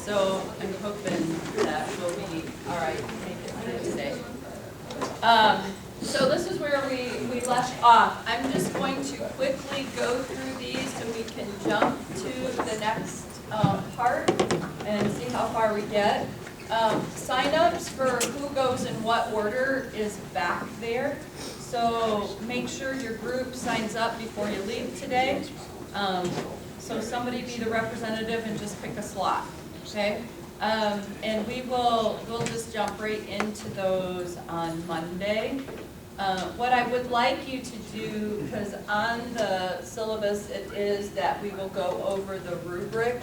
So I'm hoping that we'll be all right to make it through today. So this is where we left off. I'm just going to quickly go through these so we can jump to the next part and see how far we get. Sign-ups for who goes in what order is back there. So make sure your group signs up before you leave today. So somebody be the representative and just pick a slot, okay? And we'll just jump right into those on Monday. What I would like you to do, because on the syllabus it is that we will go over the rubric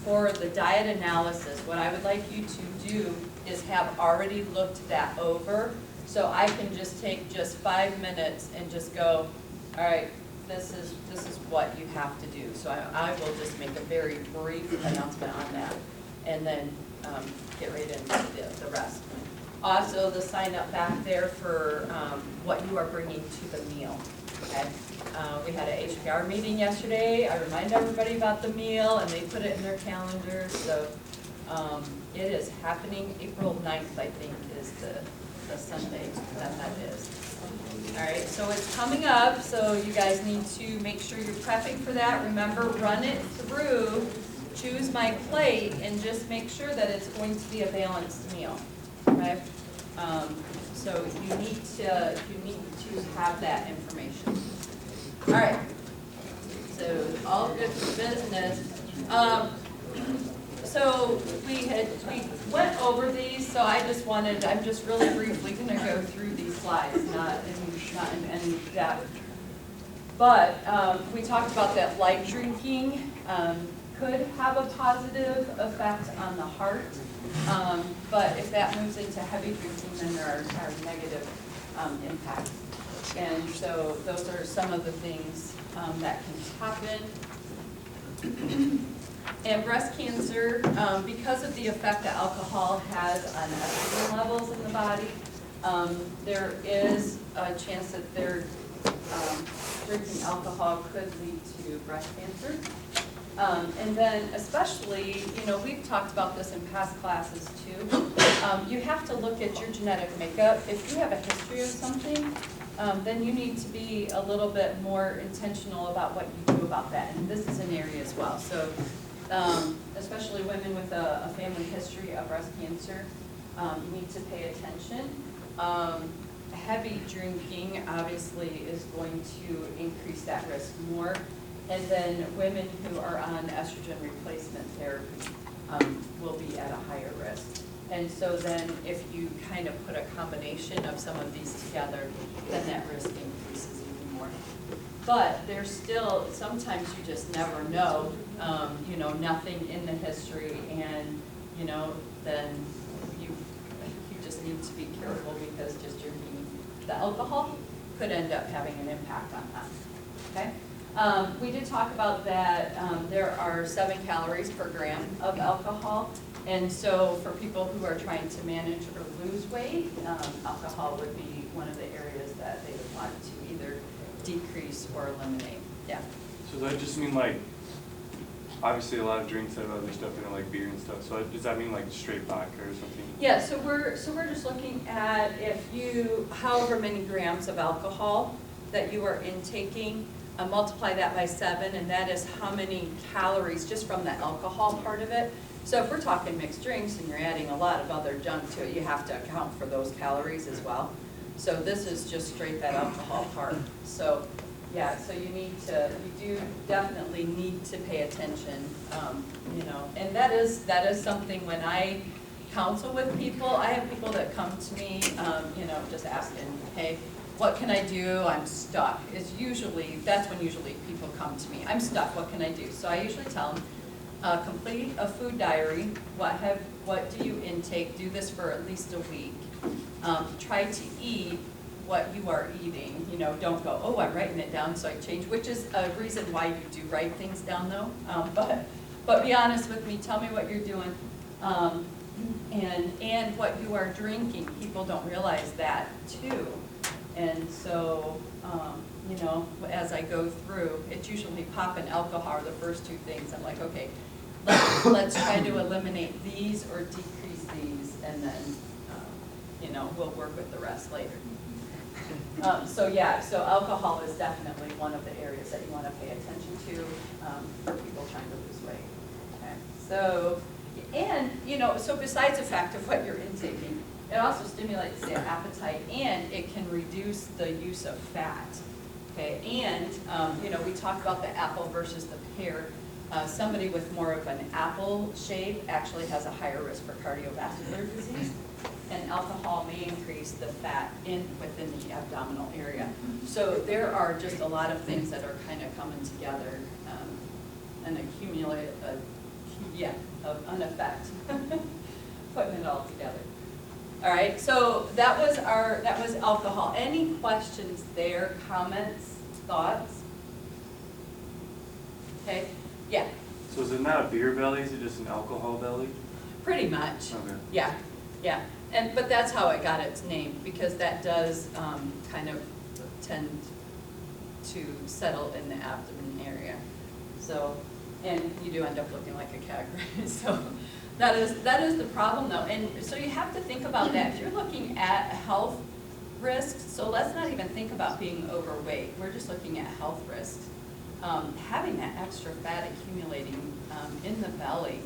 for the diet analysis. What I would like you to do is have already looked that over, so I can just take just 5 minutes and just go, all right, this is what you have to do. So I will just make a very brief announcement on that, and then get right into the rest. Also, the sign up back there for what you are bringing to the meal. Okay. We had an HPR meeting yesterday. I reminded everybody about the meal, and they put it in their calendars. So it is happening April 9th, I think, is the Sunday that is. All right, so it's coming up, so you guys need to make sure you're prepping for that. Remember, run it through, choose my plate, and just make sure that it's going to be a balanced meal. Okay? So you need to have that information. All right. So all good business. So we went over these. So I'm just really briefly going to go through these slides, not in any depth. But we talked about that light drinking could have a positive effect on the heart. But if that moves into heavy drinking, then there are negative impacts. And so those are some of the things that can happen. And breast cancer, because of the effect that alcohol has on estrogen levels in the body, there is a chance that drinking alcohol could lead to breast cancer. And then especially, we've talked about this in past classes too, you have to look at your genetic makeup. If you have a history of something, then you need to be a little bit more intentional about what you do about that. And this is an area as well. So especially women with a family history of breast cancer, you need to pay attention. Heavy drinking obviously is going to increase that risk more. And then women who are on estrogen replacement therapy will be at a higher risk. And so then if you kind of put a combination of some of these together, then that risk increases even more. But there's still, sometimes you just never know, nothing in the history, and, then you just need to be careful, because just drinking the alcohol could end up having an impact on that, okay? We did talk about that there are 7 calories per gram of alcohol, and so for people who are trying to manage or lose weight, alcohol would be one of the areas that they would want to either decrease or eliminate. Yeah. So does that just mean, like, obviously a lot of drinks have other stuff in it, like beer and stuff, so does that mean like straight vodka or something? Yeah, so we're just looking at however many grams of alcohol that you are intaking, multiply that by 7, and that is how many calories just from the alcohol part of it. So if we're talking mixed drinks and you're adding a lot of other junk to it, you have to account for those calories as well. So this is just straight that alcohol part. So yeah, so you do definitely need to pay attention, and that is something when I counsel with people. I have people that come to me, just asking, hey, what can I do? I'm stuck. That's when usually people come to me. I'm stuck, what can I do? So I usually tell them, complete a food diary. What do you intake? Do this for at least a week. Try to eat what you are eating. Don't go, oh, I'm writing it down, so I change, which is a reason why you do write things down though. But be honest with me, tell me what you're doing. And what you are drinking. People don't realize that too. And so, as I go through, it's usually pop and alcohol are the first 2 things. I'm like, okay, let's try to eliminate these or decrease these, and then, we'll work with the rest later. So alcohol is definitely one of the areas that you want to pay attention to for people trying to lose weight. Okay. So besides the fact of what you're intaking, it also stimulates the appetite, and it can reduce the use of fat. Okay, and we talked about the apple versus the pear. Somebody with more of an apple shape actually has a higher risk for cardiovascular disease, and alcohol may increase the fat within the abdominal area. So there are just a lot of things that are kind of coming together and accumulate an effect, putting it all together. All right, so that was alcohol. Any questions there, comments, thoughts? Okay, yeah. So is it not a beer belly, is it just an alcohol belly? Pretty much. Okay. Yeah. But that's how it got its name, because that does kind of tend to settle in the abdomen area. So, and you do end up looking like a keg, right? So that is the problem though. And so you have to think about that. If you're looking at health risks, so let's not even think about being overweight. We're just looking at health risks. Having that extra fat accumulating in the belly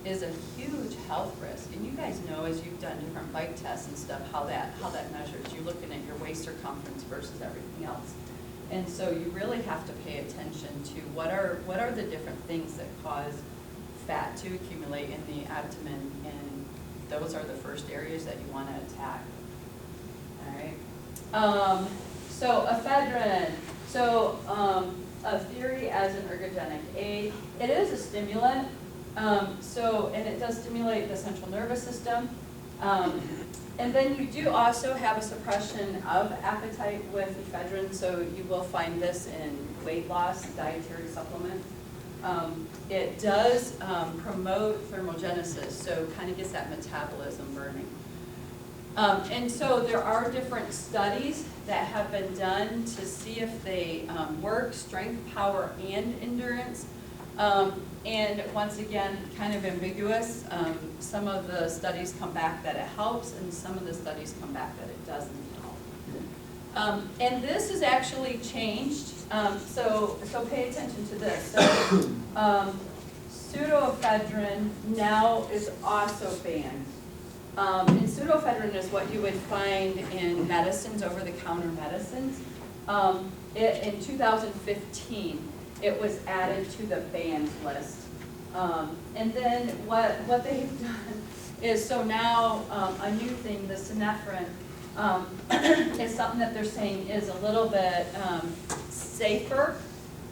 is a huge health risk. And you guys know, as you've done different bike tests and stuff, how that measures. You're looking at your waist circumference versus everything else. And so you really have to pay attention to what are the different things that cause fat to accumulate in the abdomen, and those are the first areas that you want to attack. All right. So ephedrine. So a theory as an ergogenic aid. It is a stimulant. And it does stimulate the central nervous system. And then you do also have a suppression of appetite with ephedrine, so you will find this in weight loss dietary supplements. It does promote thermogenesis, so kind of gets that metabolism burning. And so there are different studies that have been done to see if they work, strength, power, and endurance. And once again, kind of ambiguous. Some of the studies come back that it helps, and some of the studies come back that it doesn't help. And this is actually changed, so pay attention to this. So pseudoephedrine now is also banned. And pseudoephedrine is what you would find in medicines, over-the-counter medicines. In 2015, it was added to the banned list. And then what they've done is, so now a new thing, the synephrine, is something that they're saying is a little bit safer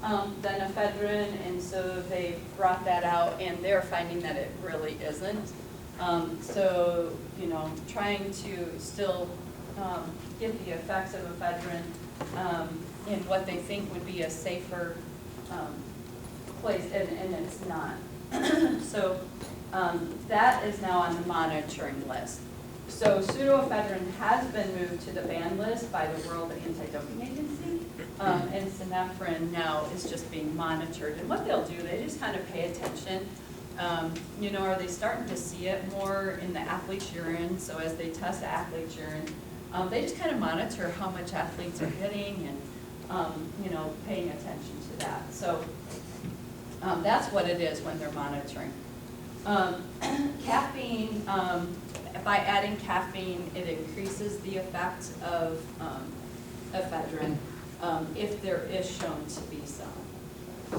than ephedrine, and so they brought that out, and they're finding that it really isn't. So, trying to still get the effects of ephedrine in what they think would be a safer place, and it's not. So that is now on the monitoring list. So pseudoephedrine has been moved to the ban list by the World Anti-Doping Agency, and synephrine now is just being monitored. And what they'll do, they just kind of pay attention. Are they starting to see it more in the athlete's urine? So as they test the athlete's urine, they just kind of monitor how much athletes are hitting and, paying attention to that. So that's what it is when they're monitoring. Caffeine, by adding caffeine, it increases the effect of ephedrine if there is shown to be some.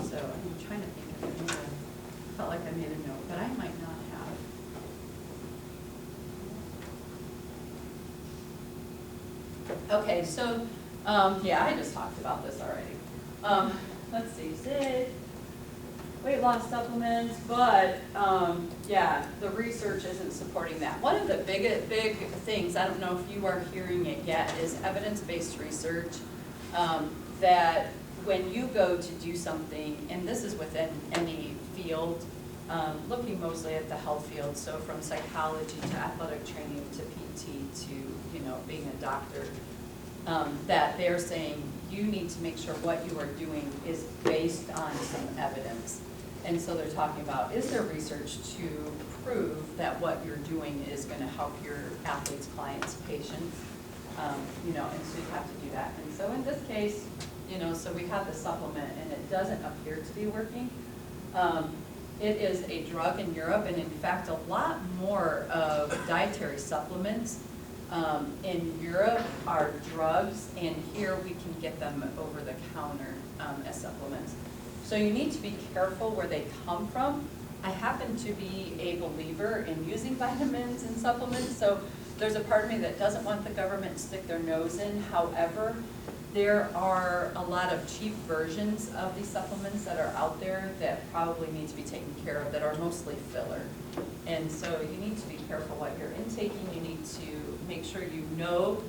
So I'm trying to think of it. I felt like I made a note, but I might not have. Okay, so I just talked about this already. Let's see, ZID, weight loss supplements, but the research isn't supporting that. One of the big things, I don't know if you are hearing it yet, is evidence-based research that when you go to do something, and this is within any field, looking mostly at the health field, so from psychology to athletic training to PT to being a doctor, that they're saying you need to make sure what you are doing is based on some evidence. And so they're talking about, is there research to prove that what you're doing is gonna help your athletes, clients, patients? You know, and so you have to do that. And so in this case, you know, so we have the supplement and it doesn't appear to be working. It is a drug in Europe, and in fact, a lot more of dietary supplements in Europe are drugs, and here we can get them over the counter as supplements. So you need to be careful where they come from. I happen to be a believer in using vitamins and supplements, so there's a part of me that doesn't want the government to stick their nose in. However, there are a lot of cheap versions of these supplements that are out there that probably need to be taken care of, that are mostly filler. And so you need to be careful what you're intaking. You need to make sure you know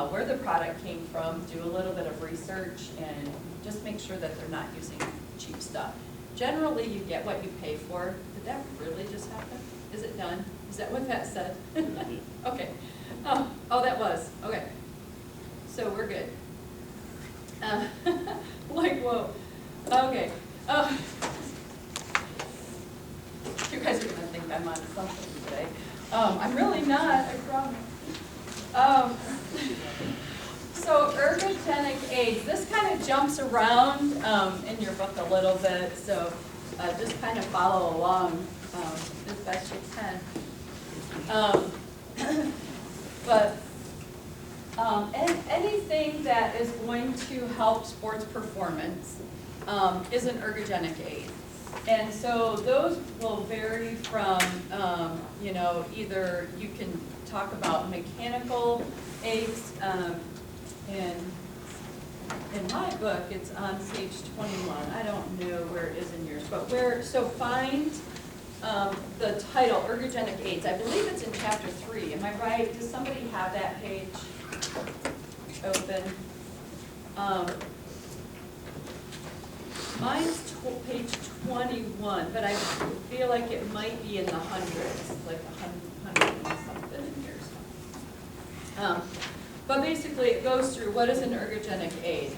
where the product came from, do a little bit of research, and just make sure that they're not using cheap stuff. Generally, you get what you pay for. Did that really just happen? Is it done? Is that what that said? Okay. Oh, that was. Okay. So we're good. Like, whoa. Okay. You guys are gonna think I'm on something today. I'm really not, I promise. So ergogenic aids, this kind of jumps around in your book a little bit, so just kind of follow along as best you can. But anything that is going to help sports performance is an ergogenic aid. And so those will vary from, you know, either you can talk about mechanical aids, and in my book, it's on page 21. I don't know where it is in yours, but so find the title, ergogenic aids. I believe it's in chapter 3. Am I right? Does somebody have that page open? Mine's page 21, but I feel like it might be in the hundreds, like 100 and something in yours. But basically, it goes through what is an ergogenic aid.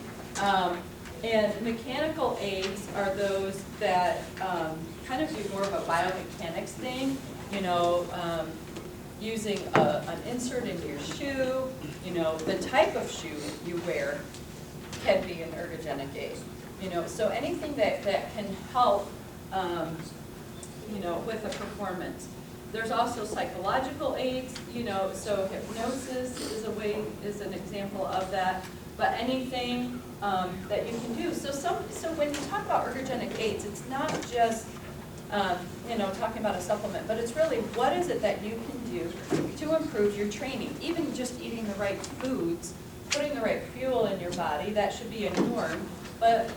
And mechanical aids are those that kind of do more of a biomechanics thing, you know, using an insert into your shoe, you know, the type of shoe you wear can be an ergogenic aid. You know, so anything that can help, you know, with the performance. There's also psychological aids, you know, so hypnosis is an example of that. But anything that you can do. So when you talk about ergogenic aids, it's not just you know, talking about a supplement, but it's really what is it that you can do to improve your training. Even just eating the right foods, putting the right fuel in your body, that should be a norm. But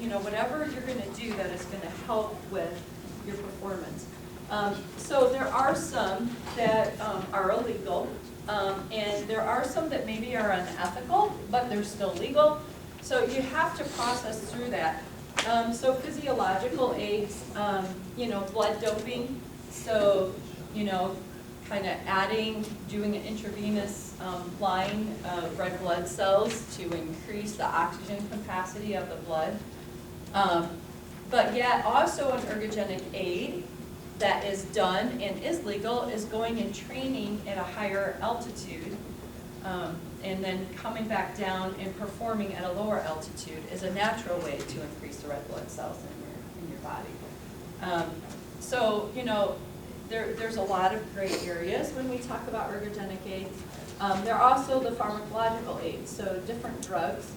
you know, whatever you're going to do that is going to help with your performance. So there are some that are illegal, and there are some that maybe are unethical, but they're still legal. So you have to process through that. So physiological aids, you know, blood doping. So, you know, kind of doing an intravenous line of red blood cells to increase the oxygen capacity of the blood. But yet also an ergogenic aid that is done and is legal is going and training at a higher altitude, and then coming back down and performing at a lower altitude is a natural way to increase the red blood cells in your body. So, you know, there's a lot of gray areas when we talk about ergogenic aids. There are also the pharmacological aids, so different drugs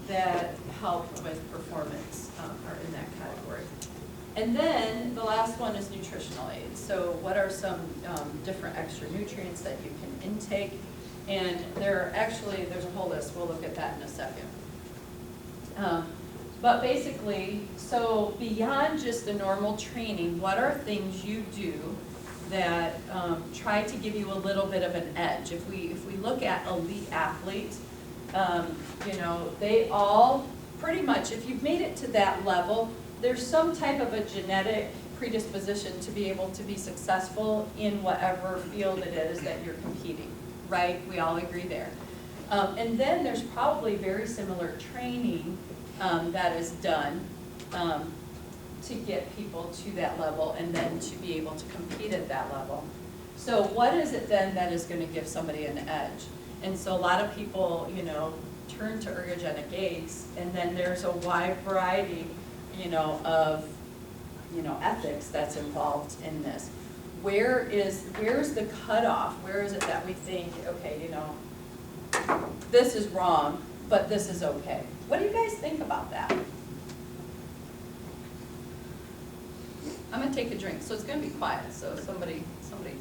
that help with performance are in that category. And then the last one is nutritional aids. So what are some different extra nutrients that you can intake? And there's a whole list. We'll look at that in a second. But basically, so beyond just the normal training, what are things you do that try to give you a little bit of an edge? If we look at elite athletes, you know, they all pretty much, if you've made it to that level, there's some type of a genetic predisposition to be able to be successful in whatever field it is that you're competing, right? We all agree there. And then there's probably very similar training that is done to get people to that level and then to be able to compete at that level. So what is it then that is gonna give somebody an edge? And so a lot of people, you know, turn to ergogenic aids, and then there's a wide variety, you know, of, you know, ethics that's involved in this. Where's the cutoff? Where is it that we think, okay, you know, this is wrong, but this is okay? What do you guys think about that? I'm gonna take a drink, so it's gonna be quiet, so somebody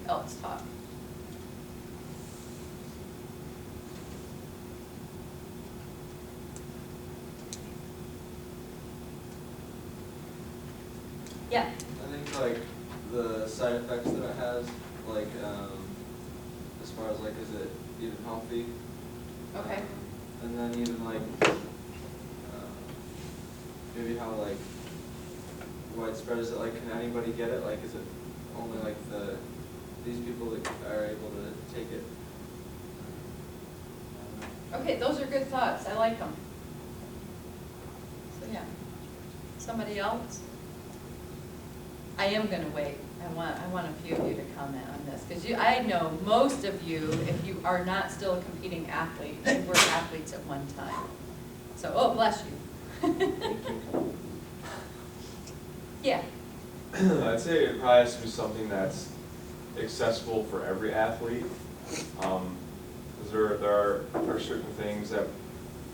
else talk. Yeah. I think like the side effects that it has, like as far as like is it even healthy? Okay. And then even like maybe how like widespread is it? Like can anybody get it? Like is it only like these people that are able to take it? Okay, those are good thoughts, I like them. So, yeah. Somebody else? I am gonna wait. I want a few of you to comment on this, because I know most of you, if you are not still a competing athlete, you were athletes at one time. So, oh, bless you. Yeah. I'd say it probably has to be something that's accessible for every athlete. Because there are certain things that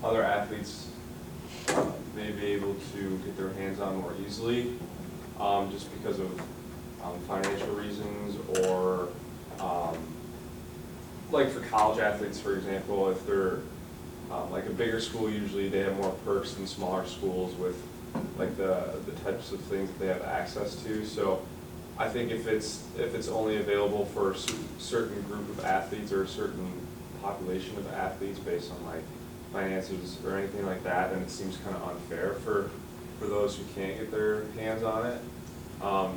other athletes may be able to get their hands on more easily, just because of financial reasons, or like for college athletes, for example, if they're like a bigger school, usually they have more perks than smaller schools with like the types of things that they have access to. So I think if it's only available for a certain group of athletes or a certain population of athletes based on like finances or anything like that, then it seems kind of unfair for those who can't get their hands on it.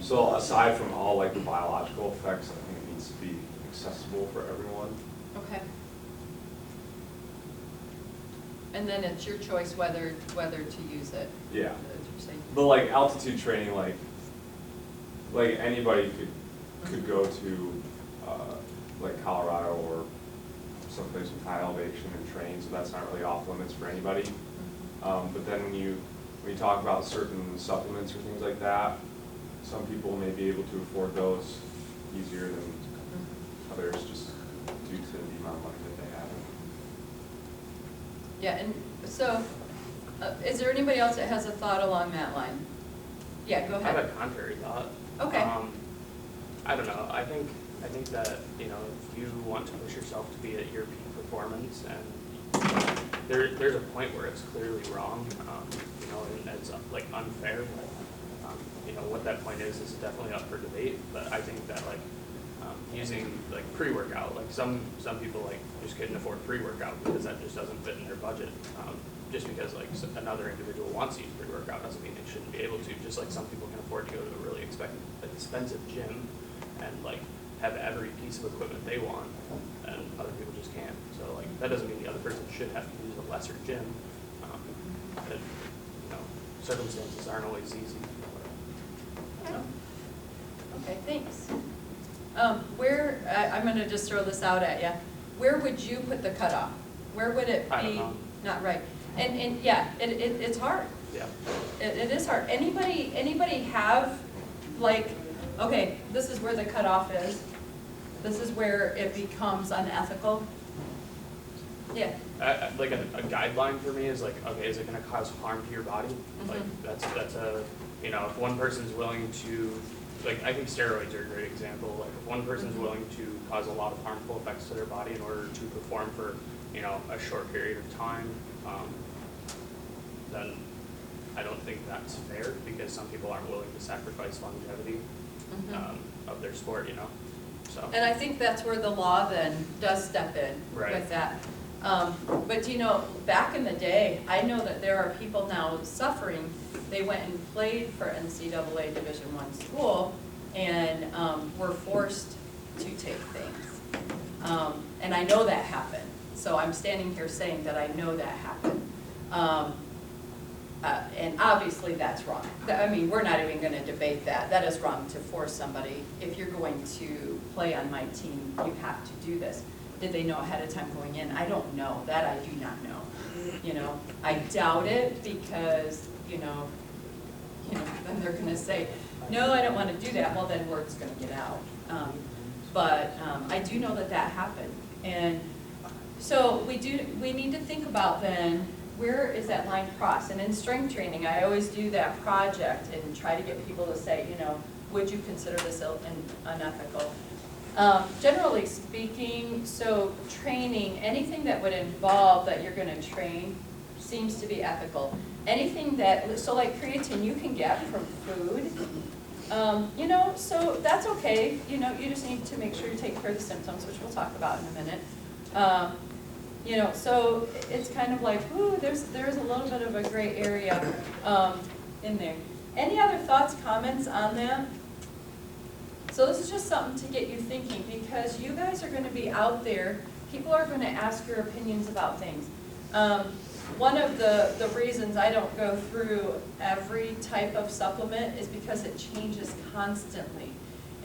So aside from all like the biological effects, I think it needs to be accessible for everyone. Okay. And then it's your choice whether to use it. Yeah. You're saying. But like altitude training, like anybody could go to like Colorado or someplace with high elevation and train, so that's not really off limits for anybody. But then when you talk about certain supplements or things like that, some people may be able to afford those easier than others, just due to the amount of money that they have. Yeah, and so, is there anybody else that has a thought along that line? Yeah, go I have ahead. a contrary thought. Okay. I don't know, I think that, you know, if you want to push yourself to be at your peak performance, and there's a point where it's clearly wrong, you know, and it's like unfair. You know, what that point is definitely up for debate, but I think that like using like pre-workout, like some people like just couldn't afford pre-workout because that just doesn't fit in their budget. Just because like another individual wants to use pre-workout doesn't mean they shouldn't be able to. Just like some people can afford to go to a really expensive gym and like have every piece of equipment they want, and other people just can't. So like that doesn't mean the other person should have to use a lesser gym. But, you know, circumstances aren't always easy. Okay, thanks. I'm gonna just throw this out at you. Where would you put the cutoff? Where would it be? I don't know. Not right. And yeah, it's hard. Yeah. It is hard. Anybody have, like, okay, this is where the cutoff is. This is where it becomes unethical. Yeah. Like a guideline for me is like, okay, is it going to cause harm to your body? Like that's a, you know, if one person's willing to, like I think steroids are a great example. Like if one person's willing to cause a lot of harmful effects to their body in order to perform for, you know, a short period of time, then I don't think that's fair, because some people aren't willing to sacrifice longevity of their sport, you know. So. And I think that's where the law then does step in Right. with that. But you know, back in the day, I know that there are people now suffering. They went and played for NCAA Division I school and were forced to take things. And I know that happened. So I'm standing here saying that I know that happened. And obviously that's wrong. I mean, we're not even gonna debate that. That is wrong to force somebody. If you're going to play on my team, you have to do this. Did they know ahead of time going in? I don't know. That I do not know. You know, I doubt it because, then they're gonna say, no, I don't wanna do that. Well, then word's gonna get out. But I do know that that happened. And so we need to think about then, where is that line crossed? And in strength training, I always do that project and try to get people to say, would you consider this unethical? Generally speaking, so training, anything that would involve that you're gonna train seems to be ethical. Anything that, so like creatine you can get from food, so that's okay. You just need to make sure you take care of the symptoms, which we'll talk about in a minute. So it's kind of like, ooh, there's a little bit of a gray area in there. Any other thoughts, comments on that? So this is just something to get you thinking, because you guys are going to be out there. People are going to ask your opinions about things. One of the reasons I don't go through every type of supplement is because it changes constantly.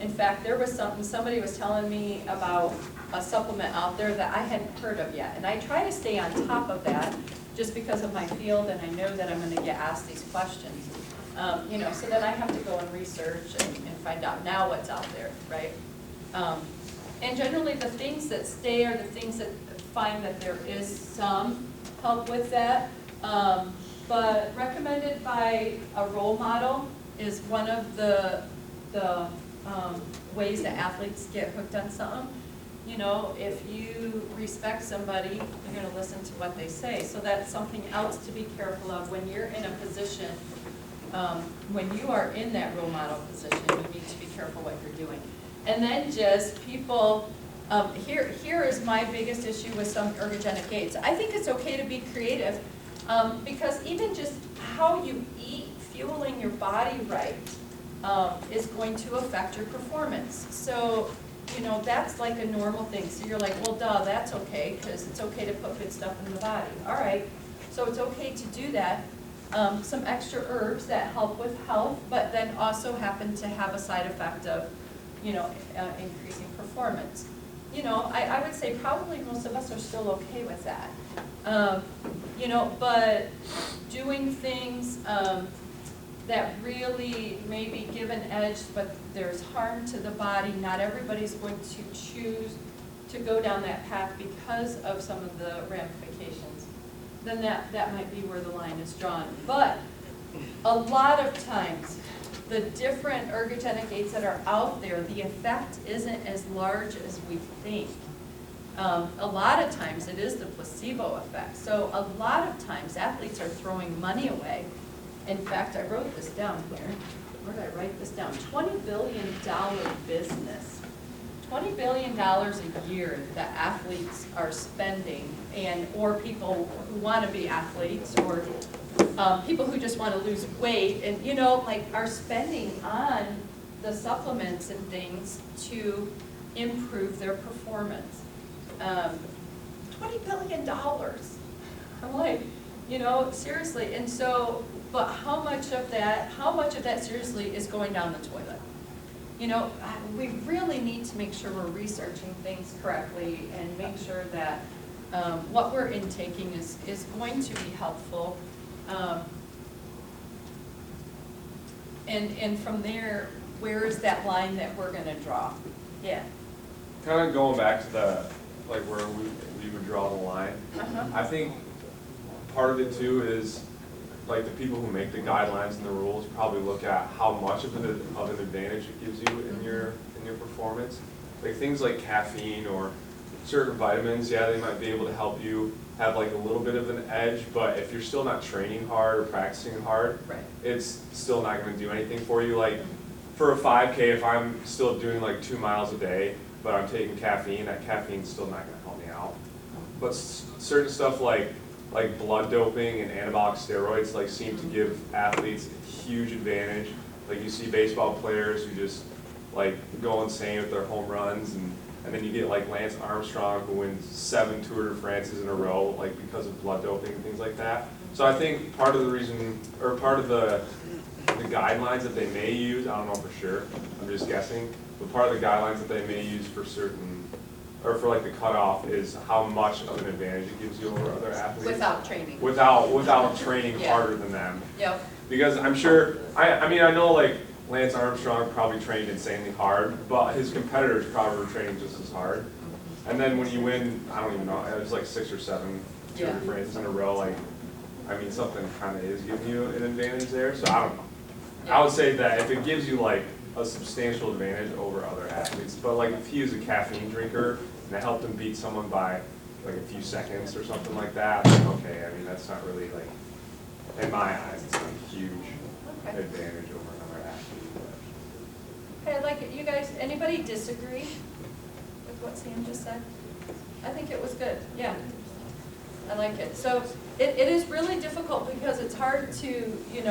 In fact, there was somebody was telling me about a supplement out there that I hadn't heard of yet. And I try to stay on top of that just because of my field, and I know that I'm going to get asked these questions. So then I have to go and research and find out now what's out there, right? And generally the things that stay are the things that find that there is some help with that. But recommended by a role model is one of the ways that athletes get hooked on something. If you respect somebody, you're going to listen to what they say. So that's something else to be careful of when you're in a position, when you are in that role model position, you need to be careful what you're doing. And then just people, here is my biggest issue with some ergogenic aids. I think it's okay to be creative because even just how you eat, fueling your body right, is going to affect your performance. So, that's like a normal thing. So you're like, well, duh, that's okay, because it's okay to put good stuff in the body. All right, so it's okay to do that. Some extra herbs that help with health, but then also happen to have a side effect of, increasing performance. I would say probably most of us are still okay with that. But doing things that really maybe give an edge, but there's harm to the body. Not everybody's going to choose to go down that path because of some of the ramifications. Then that might be where the line is drawn. But a lot of times, the different ergogenic aids that are out there, the effect isn't as large as we think. A lot of times it is the placebo effect. So a lot of times athletes are throwing money away. In fact, I wrote this down here. Where did I write this down? $20 billion business. $20 billion a year that athletes are spending, or people who want to be athletes, or people who just want to lose weight, and are spending on the supplements and things to improve their performance. $20 billion. I'm like, seriously. And so, but how much of that seriously is going down the toilet? We really need to make sure we're researching things correctly and make sure that what we're intaking is going to be helpful. And from there, where is that line that we're going to draw? Yeah. Kind of going back to where we would draw the line. I think part of it too is the people who make the guidelines and the rules probably look at how much of an advantage it gives you in your performance. Like things like caffeine or certain vitamins, yeah, they might be able to help you have a little bit of an edge, but if you're still not training hard or practicing hard, right, it's still not going to do anything for you. Like for a 5K, if I'm still doing 2 miles a day, but I'm taking caffeine, that caffeine's still not going to help me out. But certain stuff like blood doping and anabolic steroids seem to give athletes a huge advantage. You see baseball players who just like go insane with their home runs, and then you get like Lance Armstrong who wins 7 Tour de France's in a row, like because of blood doping and things like that. So I think part of the reason, or part of the guidelines that they may use, I don't know for sure, I'm just guessing, but part of the guidelines that they may use for certain, or for like the cutoff, is how much of an advantage it gives you over other athletes. Without training. Without training Yeah. harder than them. Yep. Because I'm sure, I mean, I know like Lance Armstrong probably trained insanely hard, but his competitors probably were training just as hard. And then when you win, I don't even know, it was like 6 or 7 Tour de Yeah. France in a row, like, I mean, something kind of is giving you an advantage there, so I don't know. I would say that if it gives you like a substantial advantage over other athletes, but like if he was a caffeine drinker and it helped him beat someone by like a few seconds or something like that, then okay, I mean, that's not really like, in my eyes, it's not a huge Okay. advantage over another athlete. but- Okay, like, you guys, anybody disagree with what Sam just said? I think it was good, yeah. I like it. So it is really difficult because it's hard to, you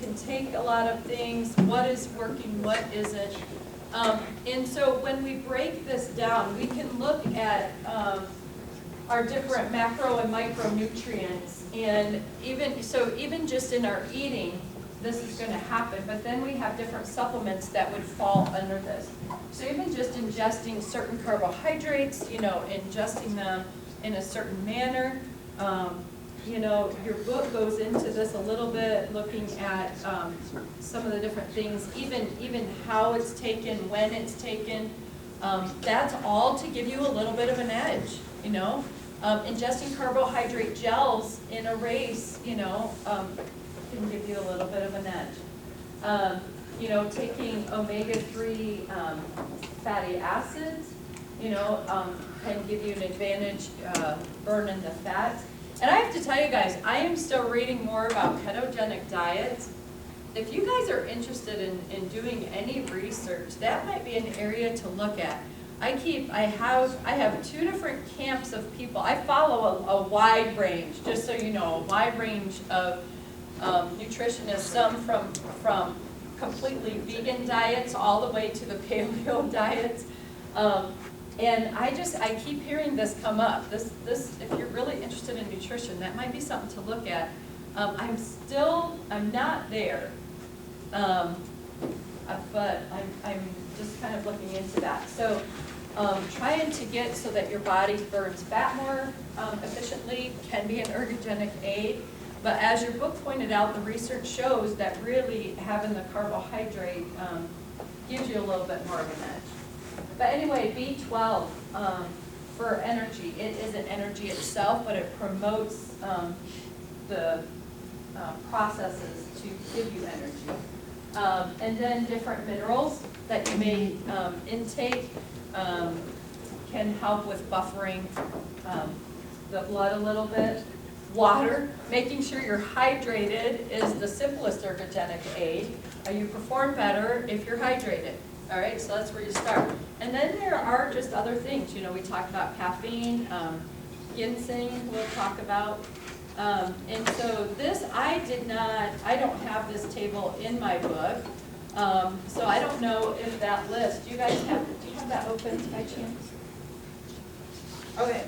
can take a lot of things, what is working, what isn't. And so when we break this down, we can look at our different macro and micronutrients. And even just in our eating, this is gonna happen, but then we have different supplements that would fall under this. So even just ingesting certain carbohydrates, ingesting them in a certain manner. Your book goes into this a little bit, looking at some of the different things, even how it's taken, when it's taken. That's all to give you a little bit of an edge, Ingesting carbohydrate gels in a race, can give you a little bit of an edge. Taking omega-3 fatty acids, can give you an advantage burning the fats. And I have to tell you guys, I am still reading more about ketogenic diets. If you guys are interested in doing any research, that might be an area to look at. I have 2 different camps of people. I follow a wide range, just so you know, a wide range of nutritionists, some from completely vegan diets all the way to the paleo diets. And I keep hearing this come up. This, if you're really interested in nutrition, that might be something to look at. I'm not there, but I'm just kind of looking into that. So, trying to get so that your body burns fat more efficiently can be an ergogenic aid. But as your book pointed out, the research shows that really having the carbohydrate gives you a little bit more of an edge. But anyway, B12 for energy. It isn't energy itself, but it promotes the processes to give you energy. And then different minerals that you may intake can help with buffering the blood a little bit. Water, making sure you're hydrated is the simplest ergogenic aid. You perform better if you're hydrated. All right, so that's where you start. And then there are just other things. We talked about caffeine, ginseng we'll talk about. And so this, I don't have this table in my book. So I don't know if that list, do you have that open by chance? Okay.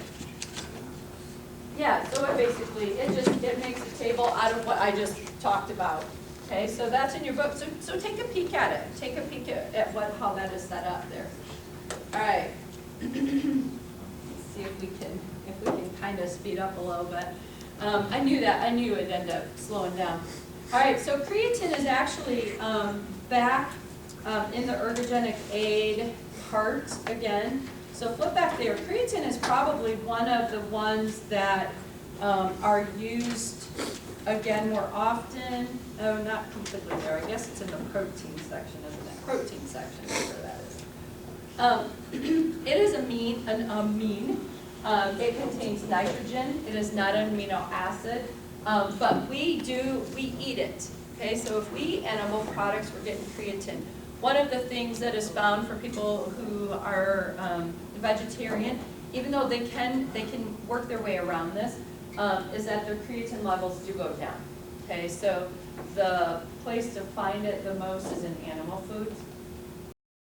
Yeah, so it makes a table out of what I just talked about. Okay, so that's in your book. So take a peek at it. Take a peek at how that is set up there. All right. Let's see if we can kind of speed up a little bit. I knew it'd end up slowing down. All right, so creatine is actually back in the ergogenic aid part again. So flip back there. Creatine is probably one of the ones that are used again more often. Oh, not completely there. I guess it's in the protein section, isn't it? Protein section is where that is. It is an amine. It contains nitrogen. It is not an amino acid, but we eat it. Okay, so if we eat animal products, we're getting creatine. One of the things that is found for people who are vegetarian, even though they can work their way around this, is that their creatine levels do go down. Okay, so the place to find it the most is in animal foods.